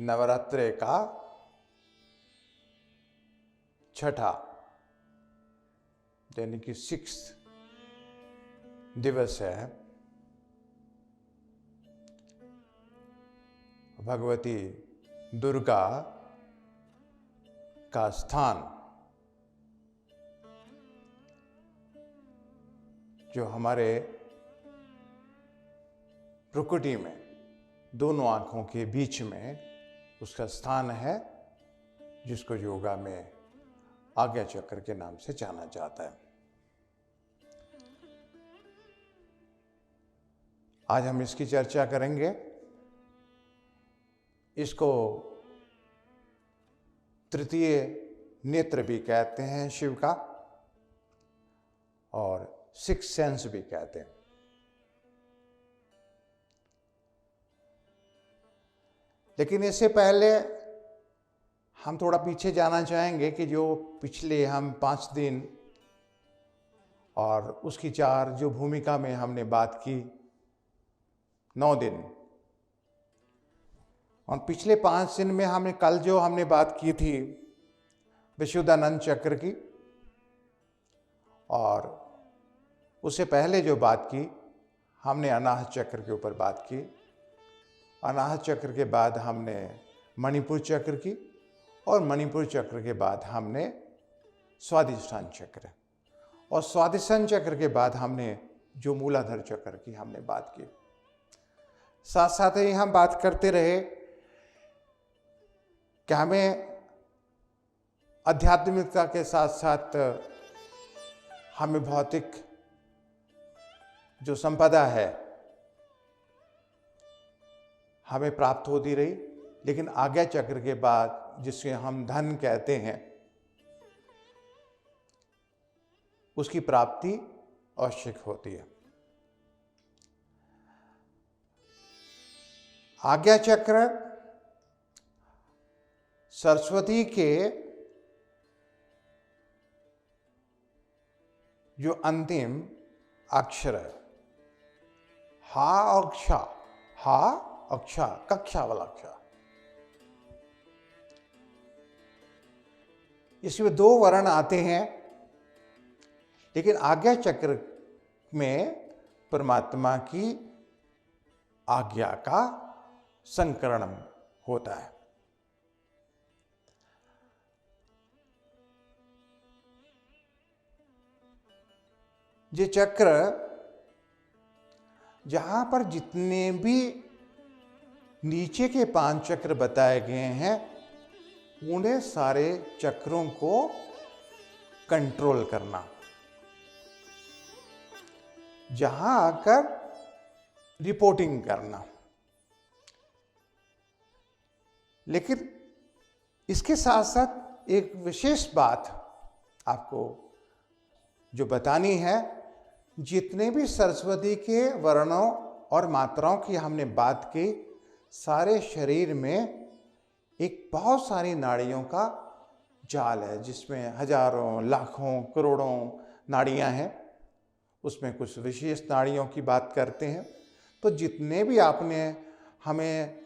नवरात्रे का छठा यानी कि 6 दिवस है। भगवती दुर्गा का स्थान जो हमारे प्रकृति में दोनों आंखों के बीच में उसका स्थान है, जिसको योगा में आज्ञा चक्र के नाम से जाना जाता है। आज हम इसकी चर्चा करेंगे। इसको तृतीय नेत्र भी कहते हैं शिव का, और 6 सेंस भी कहते हैं। लेकिन इससे पहले हम थोड़ा पीछे जाना चाहेंगे कि जो पिछले हम 5 दिन और उसकी 4 जो भूमिका में हमने बात की 9 दिन, और पिछले 5 दिन में हमने कल जो हमने बात की थी विशुद्धानंद चक्र की, और उससे पहले जो बात की हमने अनाहत चक्र के ऊपर बात की। अनाहत चक्र के बाद हमने मणिपुर चक्र की, और मणिपुर चक्र के बाद हमने स्वादिष्ठान चक्र, और स्वादिष्ठान चक्र के बाद हमने जो मूलाधार चक्र की हमने बात की। साथ साथ ही हम बात करते रहे कि हमें आध्यात्मिकता के साथ साथ हमें भौतिक जो संपदा है हमें प्राप्त होती रही, लेकिन आज्ञा चक्र के बाद जिसे हम धन कहते हैं उसकी प्राप्ति आवश्यक होती है। आज्ञा चक्र सरस्वती के जो अंतिम अक्षर है, हा और क्ष, हा अक्षा, कक्षा वाला अक्षर, इसमें 2 वर्ण आते हैं। लेकिन आज्ञा चक्र में परमात्मा की आज्ञा का संकरण होता है। ये चक्र जहां पर जितने भी नीचे के 5 चक्र बताए गए हैं उन्हें सारे चक्रों को कंट्रोल करना, जहां आकर रिपोर्टिंग करना। लेकिन इसके साथ साथ एक विशेष बात आपको जो बतानी है, जितने भी सरस्वती के वर्णों और मात्राओं की हमने बात की, सारे शरीर में एक बहुत सारी नाड़ियों का जाल है, जिसमें हजारों लाखों करोड़ों नाड़ियां हैं। उसमें कुछ विशेष नाड़ियों की बात करते हैं। तो जितने भी आपने हमें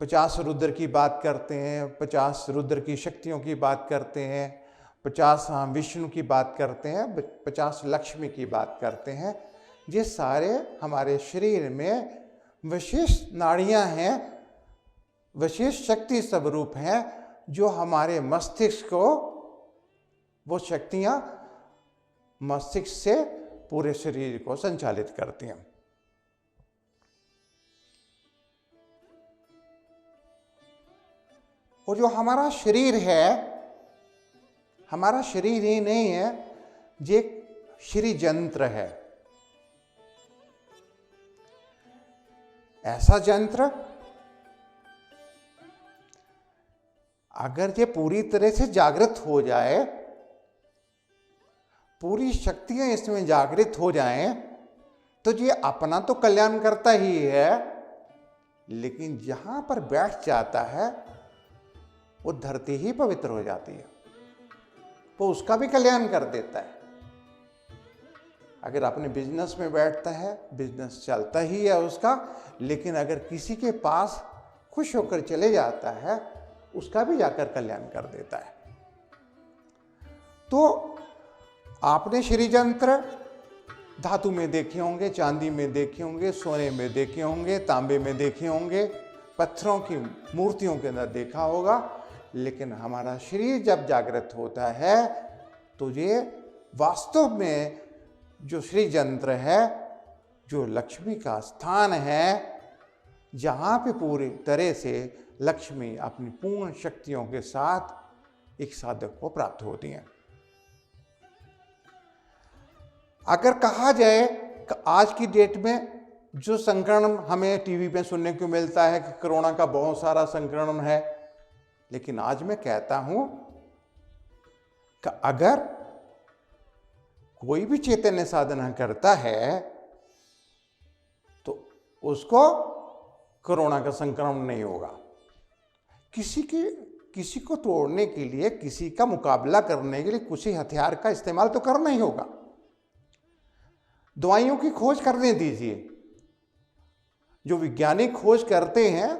50 रुद्र की बात करते हैं, 50 रुद्र की शक्तियों की बात करते हैं, 50 हम विष्णु की बात करते हैं, 50 लक्ष्मी की बात करते हैं, ये सारे हमारे शरीर में विशेष नाड़ियां हैं, विशेष शक्ति स्वरूप हैं, जो हमारे मस्तिष्क को, वो शक्तियां मस्तिष्क से पूरे शरीर को संचालित करती हैं। और जो हमारा शरीर है, हमारा शरीर ही नहीं है, ये श्री यंत्र है। ऐसा यंत्र अगर ये पूरी तरह से जागृत हो जाए, पूरी शक्तियां इसमें जागृत हो जाएं, तो ये अपना तो कल्याण करता ही है, लेकिन जहां पर बैठ जाता है वो धरती ही पवित्र हो जाती है, वो उसका भी कल्याण कर देता है। अगर अपने बिजनेस में बैठता है, बिजनेस चलता ही है उसका, लेकिन अगर किसी के पास खुश होकर चले जाता है, उसका भी जाकर कल्याण कर देता है। तो आपने श्री यंत्र धातु में देखे होंगे, चांदी में देखे होंगे, सोने में देखे होंगे, तांबे में देखे होंगे, पत्थरों की मूर्तियों के अंदर देखा होगा, लेकिन हमारा शरीर जब जागृत होता है तो ये वास्तव में जो श्री यंत्र है, जो लक्ष्मी का स्थान है, जहाँ पे पूरी तरह से लक्ष्मी अपनी पूर्ण शक्तियों के साथ एक साधक को प्राप्त होती हैं। अगर कहा जाए कि आज की डेट में जो संक्रमण हमें टीवी पे सुनने को मिलता है कि कोरोना का बहुत सारा संक्रमण है, लेकिन आज मैं कहता हूं कि अगर कोई भी चैतन्य साधना करता है तो उसको कोरोना का संक्रमण नहीं होगा। किसी को तोड़ने के लिए, किसी का मुकाबला करने के लिए कुछ ही हथियार का इस्तेमाल तो करना ही होगा। दवाइयों की खोज करने दीजिए, जो वैज्ञानिक खोज करते हैं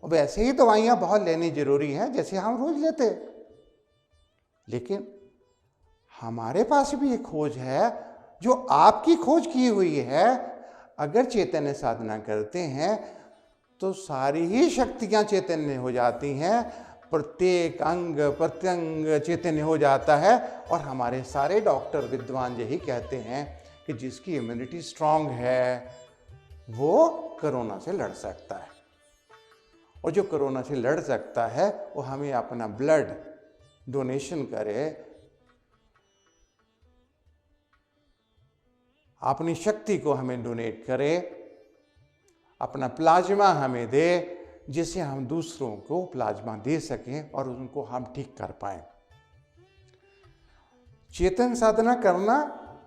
वैसे ही दवाइयां बहुत लेनी जरूरी हैं जैसे हम रोज लेते हैं। लेकिन हमारे पास भी एक खोज है जो आपकी खोज की हुई है। अगर चैतन्य साधना करते हैं तो सारी ही शक्तियां चैतन्य हो जाती हैं, प्रत्येक अंग प्रत्यंग चैतन्य हो जाता है। और हमारे सारे डॉक्टर विद्वान यही कहते हैं कि जिसकी इम्यूनिटी स्ट्रांग है वो कोरोना से लड़ सकता है, और जो कोरोना से लड़ सकता है वो हमें अपना ब्लड डोनेशन करे, अपनी शक्ति को हमें डोनेट करे, अपना प्लाज्मा हमें दे, जिससे हम दूसरों को प्लाज्मा दे सकें और उनको हम ठीक कर पाएं। चेतन साधना करना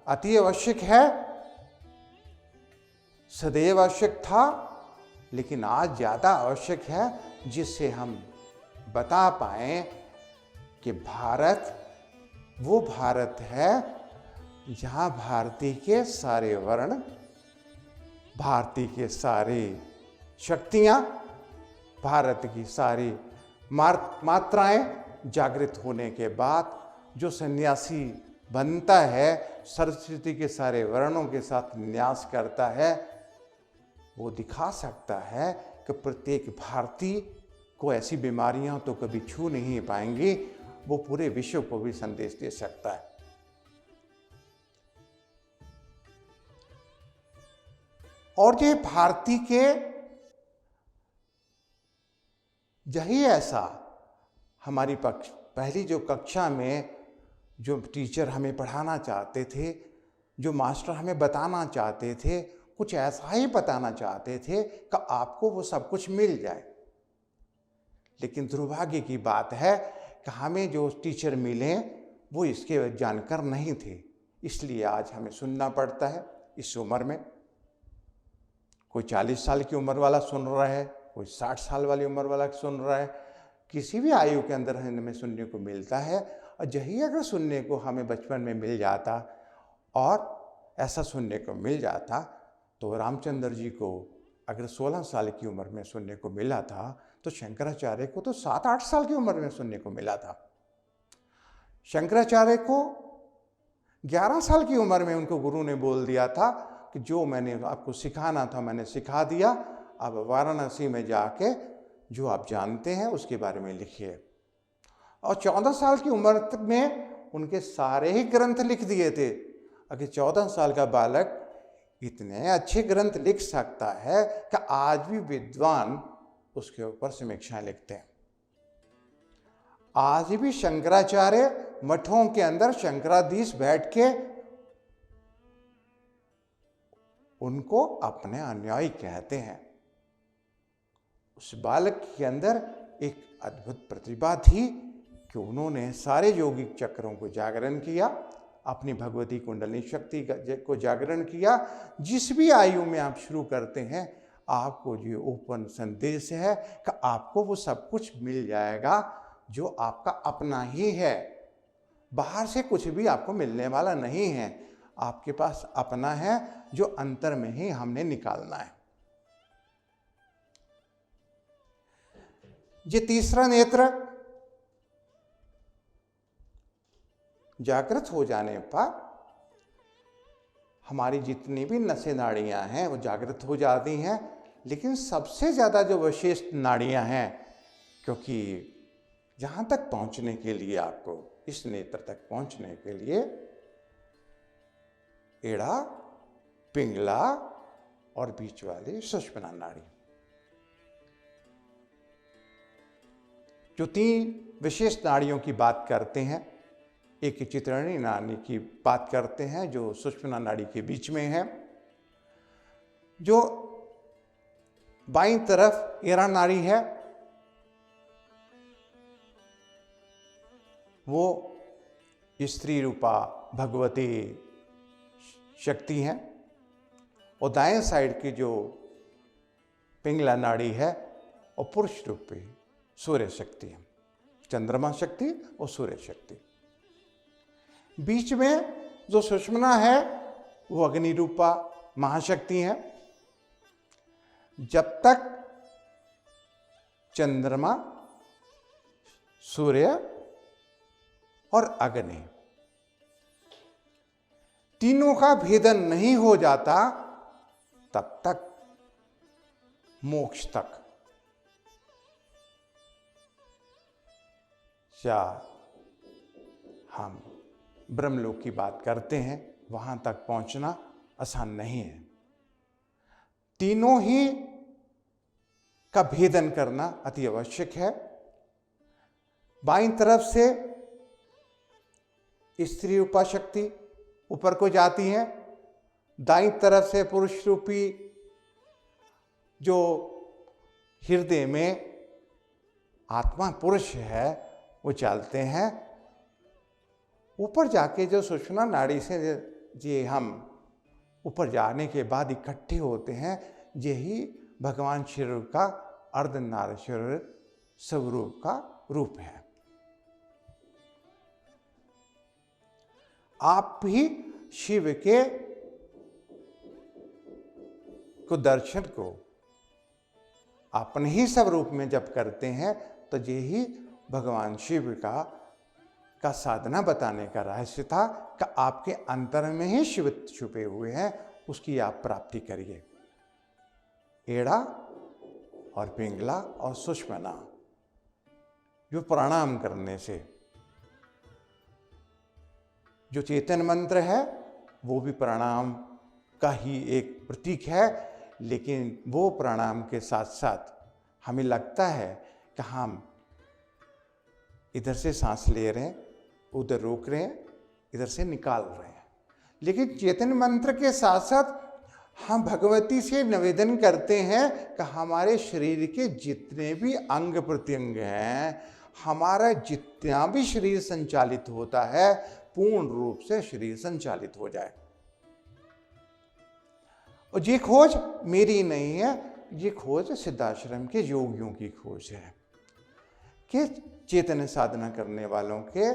अति आवश्यक है, सदैव आवश्यक था, लेकिन आज ज़्यादा आवश्यक है, जिससे हम बता पाएं कि भारत वो भारत है जहाँ भारतीय के सारे वर्ण, भारतीय के सारी शक्तियाँ, भारत की सारी मात्राएं जागृत होने के बाद जो सन्यासी बनता है, सरस्वती के सारे वर्णों के साथ न्यास करता है, वो दिखा सकता है कि प्रत्येक भारतीय को ऐसी बीमारियां तो कभी छू नहीं पाएंगी, वो पूरे विश्व को भी संदेश दे सकता है। और ये भारतीय के यही ऐसा हमारी पहली जो कक्षा में जो टीचर हमें पढ़ाना चाहते थे, जो मास्टर हमें बताना चाहते थे, कुछ ऐसा ही बताना चाहते थे कि आपको वो सब कुछ मिल जाए। लेकिन दुर्भाग्य की बात है कि हमें जो टीचर मिले वो इसके जानकार नहीं थे, इसलिए आज हमें सुनना पड़ता है। इस उम्र में कोई 40 साल की उम्र वाला सुन रहा है, कोई 60 साल वाली उम्र वाला सुन रहा है, किसी भी आयु के अंदर हमें सुनने को मिलता है। और यही अगर सुनने को हमें बचपन में मिल जाता और ऐसा सुनने को मिल जाता, तो रामचंद्र जी को अगर 16 साल की उम्र में सुनने को मिला था, तो शंकराचार्य को तो 7-8 साल की उम्र में सुनने को मिला था। शंकराचार्य को 11 साल की उम्र में उनको गुरु ने बोल दिया था कि जो मैंने आपको सिखाना था मैंने सिखा दिया, अब वाराणसी में जाके जो आप जानते हैं उसके बारे में लिखिए। और 14 साल की उम्र में उनके सारे ही ग्रंथ लिख दिए थे। अगर 14 साल का बालक इतने अच्छे ग्रंथ लिख सकता है कि आज भी विद्वान उसके ऊपर समीक्षाएं लिखते हैं। आज भी शंकराचार्य मठों के अंदर शंकराधीश बैठ के उनको अपने अनुयायी कहते हैं। उस बालक के अंदर एक अद्भुत प्रतिभा थी कि उन्होंने सारे यौगिक चक्रों को जागरण किया, अपनी भगवती कुंडलिनी शक्ति को जागरण किया। जिस भी आयु में आप शुरू करते हैं, आपको जो ओपन संदेश है कि आपको वो सब कुछ मिल जाएगा जो आपका अपना ही है। बाहर से कुछ भी आपको मिलने वाला नहीं है, आपके पास अपना है जो अंतर में ही हमने निकालना है। ये तीसरा नेत्र जागृत हो जाने पर हमारी जितनी भी नसें नाड़ियां हैं वो जागृत हो जाती हैं, लेकिन सबसे ज़्यादा जो विशेष नाड़ियां हैं, क्योंकि जहाँ तक पहुँचने के लिए आपको इस नेत्र तक पहुँचने के लिए एड़ा, पिंगला और बीच वाली सुषुम्ना नाड़ी, जो 3 विशेष नाड़ियों की बात करते हैं। एक चित्रणी नाड़ी की बात करते हैं जो सुषुम्ना नाड़ी के बीच में है, जो बाईं तरफ एड़ा नाड़ी है, वो स्त्री रूपा भगवती शक्ति है, और दाएं साइड की जो पिंगला नाड़ी है और पुरुष रूपी सूर्य शक्ति है, चंद्रमा शक्ति और सूर्य शक्ति। बीच में जो सुषुम्ना है वो अग्नि रूपा महाशक्ति है। जब तक चंद्रमा, सूर्य और अग्नि तीनों का भेदन नहीं हो जाता, तब तक मोक्ष तक या हम ब्रह्मलोक की बात करते हैं, वहां तक पहुंचना आसान नहीं है। तीनों ही का भेदन करना अति आवश्यक है। बाईं तरफ से स्त्री रूपा शक्ति ऊपर को जाती है, दाईं तरफ से पुरुष रूपी जो हृदय में आत्मा पुरुष है वो चलते हैं। ऊपर जाके जो सुषुम्ना नाड़ी से ये हम ऊपर जाने के बाद इकट्ठे होते हैं, यही भगवान शिव का अर्धनारीश्वर स्वरूप का रूप है। आप भी शिव के दर्शन को अपने ही स्वरूप में जब करते हैं तो यही भगवान शिव का साधना बताने का रहस्य था कि आपके अंतर में ही शिव छुपे हुए हैं, उसकी आप प्राप्ति करिए। एड़ा और पिंगला और सुषुम्ना, जो प्रणाम करने से जो चेतन मंत्र है वो भी प्रणाम का ही एक प्रतीक है, लेकिन वो प्रणाम के साथ साथ हमें लगता है कि हम इधर से सांस ले रहे हैं, उधर रोक रहे हैं, इधर से निकाल रहे हैं, लेकिन चेतन मंत्र के साथ साथ हम भगवती से निवेदन करते हैं कि हमारे शरीर के जितने भी अंग प्रत्यंग हैं, हमारा जितना भी शरीर संचालित होता है, पूर्ण रूप से शरीर संचालित हो जाए। और ये खोज मेरी नहीं है, ये खोज सिद्धाश्रम के योगियों की खोज है कि चेतन साधना करने वालों के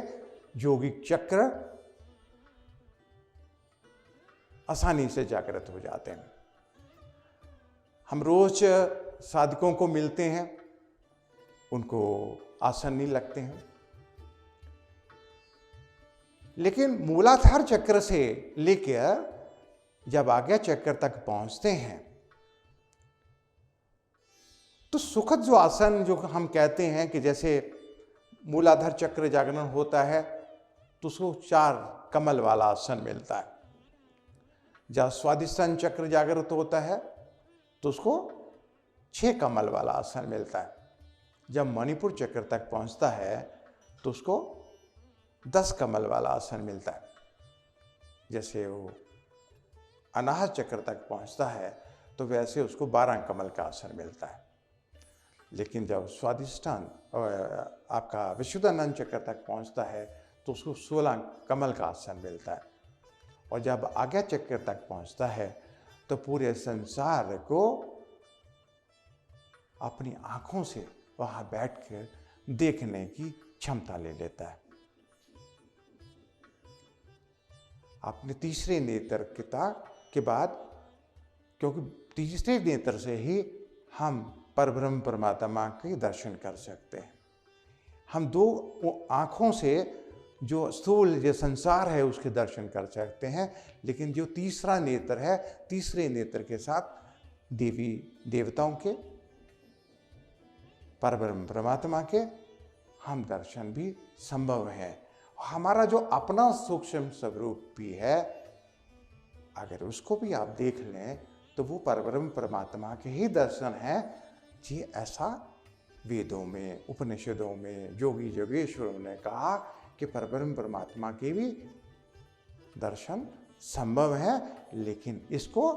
योगिक चक्र आसानी से जागृत हो जाते हैं। हम रोज साधकों को मिलते हैं, उनको आसन नहीं लगते हैं, लेकिन मूलाधार चक्र से लेकर जब आज्ञा चक्र तक पहुंचते हैं तो सुखद जो आसन जो हम कहते हैं कि जैसे मूलाधार चक्र जागरण होता है तो उसको 4 कमल वाला आसन मिलता है। जब स्वादिष्ठान चक्र जागृत होता है तो उसको 6 कमल वाला आसन मिलता है। जब मणिपुर चक्र तक पहुंचता है तो उसको 10 कमल वाला आसन मिलता है। जैसे वो अनाहत चक्र तक पहुंचता है तो वैसे उसको 12 कमल का आसन मिलता है। लेकिन जब स्वादिष्ठान आपका विशुद्धानंद चक्र तक पहुंचता है तो उसको 16 कमल का आसन मिलता है। और जब आज्ञा चक्र तक पहुंचता है तो पूरे संसार को अपनी आंखों से वहां बैठकर देखने की क्षमता ले लेता है। अपने तीसरे नेत्र के बाद, क्योंकि तीसरे नेत्र से ही हम परब्रह्म परमात्मा के दर्शन कर सकते हैं। हम दो आँखों से जो स्थूल जो संसार है उसके दर्शन कर सकते हैं, लेकिन जो तीसरा नेत्र है, तीसरे नेत्र के साथ देवी देवताओं के, परब्रह्म परमात्मा के हम दर्शन भी संभव है। हमारा जो अपना सूक्ष्म स्वरूप भी है, अगर उसको भी आप देख लें तो वो परब्रह्म परमात्मा के ही दर्शन है जी। ऐसा वेदों में, उपनिषदों में जोगी जोगेश्वरों ने कहा कि परब्रह्म परमात्मा के भी दर्शन संभव है, लेकिन इसको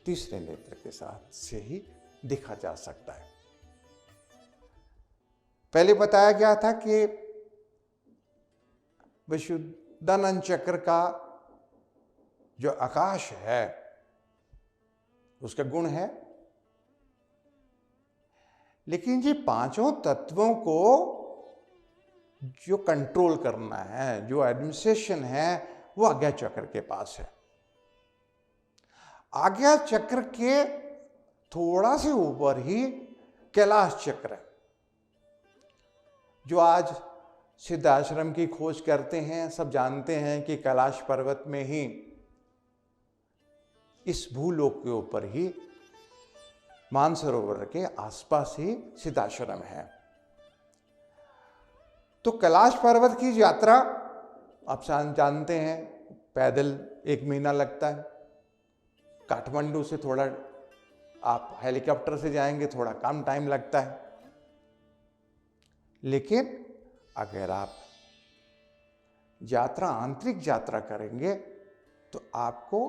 तीसरे नेत्र के साथ से ही देखा जा सकता है। पहले बताया गया था कि विशुद्धानंद चक्र का जो आकाश है उसका गुण है, लेकिन ये पांचों तत्वों को जो कंट्रोल करना है, जो एडमिनिस्ट्रेशन है, वो आज्ञा चक्र के पास है। आज्ञा चक्र के थोड़ा से ऊपर ही कैलाश चक्र है। जो आज सिद्धाश्रम की खोज करते हैं सब जानते हैं कि कैलाश पर्वत में ही, इस भूलोक के ऊपर ही, मानसरोवर के आसपास ही सिद्धाश्रम है। तो कैलाश पर्वत की यात्रा आप जानते हैं पैदल 1 महीना लगता है। काठमांडू से थोड़ा आप हेलीकॉप्टर से जाएंगे, थोड़ा कम टाइम लगता है। लेकिन अगर आप यात्रा, आंतरिक यात्रा करेंगे तो आपको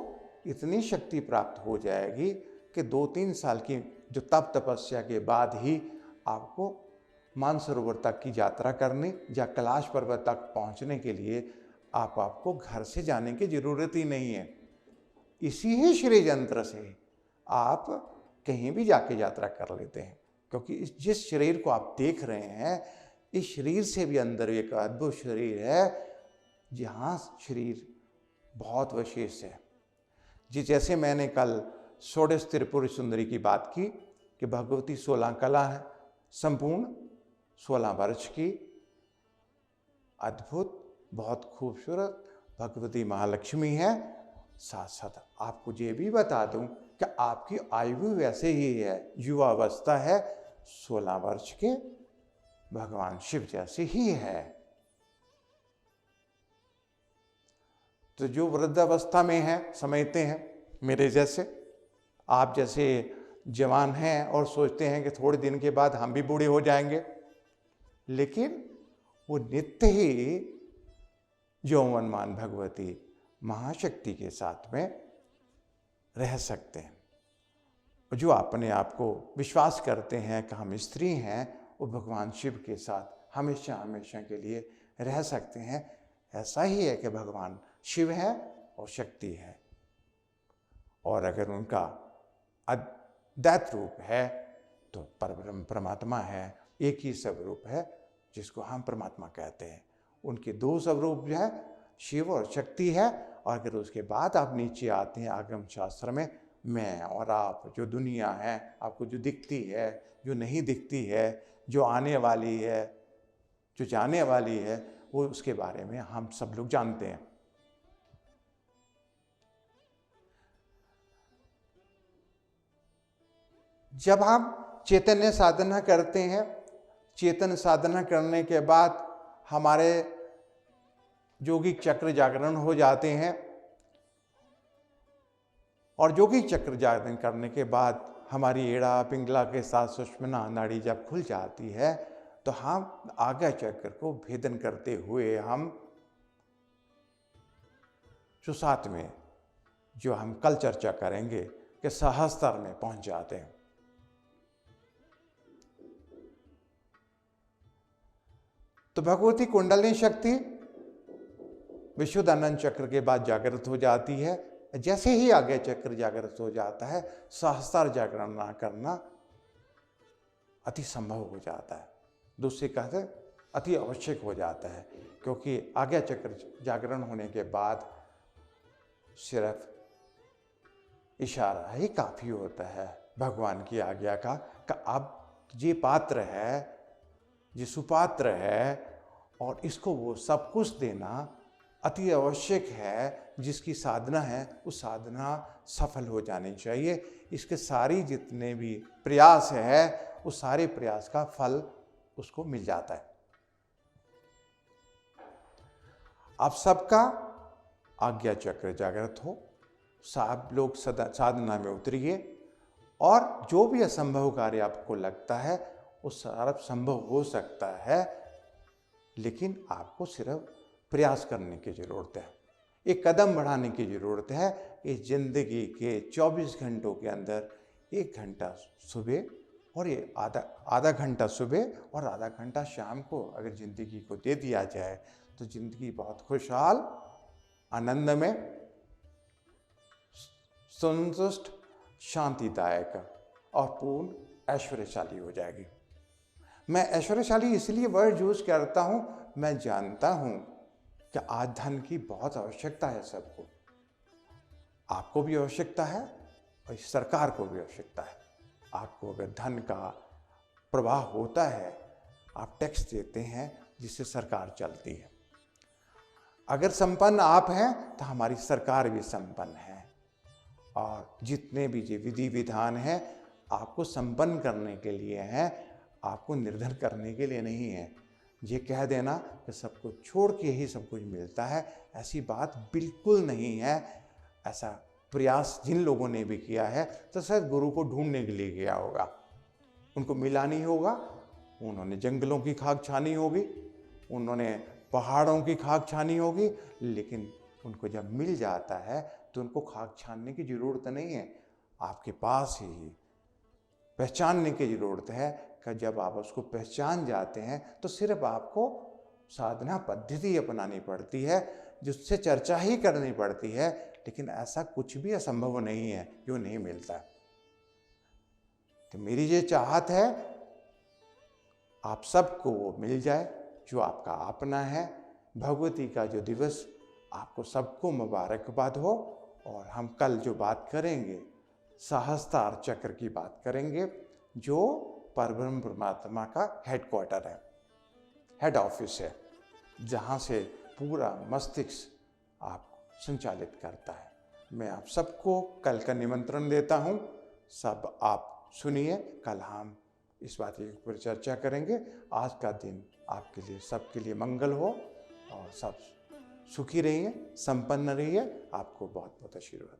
इतनी शक्ति प्राप्त हो जाएगी कि 2-3 साल की जो तप तपस्या के बाद ही आपको मानसरोवर तक की यात्रा करने या कैलाश पर्वत तक पहुंचने के लिए आपको घर से जाने की जरूरत ही नहीं है। इसी ही श्री यंत्र से आप कहीं भी जाके यात्रा कर लेते हैं, क्योंकि जिस शरीर को आप देख रहे हैं, इस शरीर से भी अंदर एक अद्भुत शरीर है, जहाँ शरीर बहुत विशेष है। जैसे मैंने कल षोडश त्रिपुर सुंदरी की बात की कि भगवती 16 कला है, संपूर्ण 16 वर्ष की, अद्भुत, बहुत खूबसूरत भगवती महालक्ष्मी है। साथ साथ आपको ये भी बता दूं कि आपकी आयु भी वैसे ही है, युवा अवस्था है, 16 वर्ष के भगवान शिव जैसे ही है। तो जो वृद्धावस्था में है समझते हैं मेरे जैसे, आप जैसे जवान हैं और सोचते हैं कि थोड़े दिन के बाद हम भी बूढ़े हो जाएंगे, लेकिन वो नित्य ही यौवनमान भगवती महाशक्ति के साथ में रह सकते हैं। जो अपने आप को विश्वास करते हैं कि हम स्त्री हैं, वो भगवान शिव के साथ हमेशा हमेशा के लिए रह सकते हैं। ऐसा ही है कि भगवान शिव है और शक्ति है, और अगर उनका अद्वैत रूप है तो परब्रह्म परमात्मा है, एक ही स्वरूप है जिसको हम परमात्मा कहते हैं। उनके 2 स्वरूप जो है शिव और शक्ति है। और अगर उसके बाद आप नीचे आते हैं आगम शास्त्र में, मैं और आप, जो दुनिया है आपको जो दिखती है, जो नहीं दिखती है, जो आने वाली है, जो जाने वाली है, वो उसके बारे में हम सब लोग जानते हैं। जब हम चैतन्य साधना करते हैं, चेतन साधना करने के बाद हमारे योगिक चक्र जागरण हो जाते हैं, और योगिक चक्र जागरण करने के बाद हमारी एड़ा पिंगला के साथ सुषुम्ना नाड़ी जब खुल जाती है, तो हम आज्ञा चक्र को भेदन करते हुए हम जो साथ में जो हम कल चर्चा करेंगे कि सहस्त्र में पहुंच जाते हैं। तो भगवती कुंडलिनी शक्ति विशुद्धानंद चक्र के बाद जागृत हो जाती है। जैसे ही आज्ञा चक्र जागृत हो जाता है, सहस्त्र जागरण ना करना अति संभव हो जाता है, दूसरे कहते अति आवश्यक हो जाता है, क्योंकि आज्ञा चक्र जागरण होने के बाद सिर्फ इशारा ही काफी होता है, भगवान की आज्ञा का कि अब ये पात्र है, ये सुपात्र है और इसको वो सब कुछ देना अति आवश्यक है। जिसकी साधना है उस साधना सफल हो जानी चाहिए। इसके सारी जितने भी प्रयास है उस सारे प्रयास का फल उसको मिल जाता है। आप सबका आज्ञा चक्र जागृत हो, सब लोग साधना में उतरिए और जो भी असंभव कार्य आपको लगता है वो सारा संभव हो सकता है, लेकिन आपको सिर्फ प्रयास करने की ज़रूरत है, एक कदम बढ़ाने की ज़रूरत है। इस जिंदगी के 24 घंटों के अंदर 1 घंटा सुबह और ये आधा घंटा सुबह और आधा घंटा शाम को अगर ज़िंदगी को दे दिया जाए तो ज़िंदगी बहुत खुशहाल, आनंदमय, संतुष्ट, शांतिदायक और पूर्ण ऐश्वर्यशाली हो जाएगी। मैं ऐश्वर्यशाली इसलिए वर्ड यूज करता हूं, मैं जानता हूं कि आज धन की बहुत आवश्यकता है सबको। आपको भी आवश्यकता है और सरकार को भी आवश्यकता है। आपको अगर धन का प्रवाह होता है, आप टैक्स देते हैं जिससे सरकार चलती है। अगर संपन्न आप हैं तो हमारी सरकार भी संपन्न है। और जितने भी ये विधि विधान हैं आपको संपन्न करने के लिए हैं, आपको निर्धन करने के लिए नहीं है। ये कह देना कि सब कुछ छोड़ के ही सब कुछ मिलता है, ऐसी बात बिल्कुल नहीं है। ऐसा प्रयास जिन लोगों ने भी किया है तो शायद गुरु को ढूंढने के लिए गया होगा, उनको मिला नहीं होगा। उन्होंने जंगलों की खाक छानी होगी, उन्होंने पहाड़ों की खाक छानी होगी, लेकिन उनको जब मिल जाता है तो उनको खाक छानने की ज़रूरत नहीं है। आपके पास ही पहचानने की ज़रूरत है कि जब आप उसको पहचान जाते हैं तो सिर्फ आपको साधना पद्धति अपनानी पड़ती है, जिससे चर्चा ही करनी पड़ती है। लेकिन ऐसा कुछ भी असंभव नहीं है जो नहीं मिलता। तो मेरी ये चाहत है आप सबको वो मिल जाए जो आपका अपना है। भगवती का जो दिवस आपको सबको मुबारकबाद हो। और हम कल जो बात करेंगे सहस्त्रार चक्र की बात करेंगे, जो परब्रह्म परमात्मा का हेडक्वार्टर है, हेड ऑफिस है, जहाँ से पूरा मस्तिष्क आप संचालित करता है। मैं आप सबको कल का निमंत्रण देता हूँ। सब आप सुनिए, कल हम इस बात के ऊपर चर्चा करेंगे। आज का दिन आपके लिए सबके लिए मंगल हो और सब सुखी रहिए, संपन्न रहिए। आपको बहुत बहुत आशीर्वाद।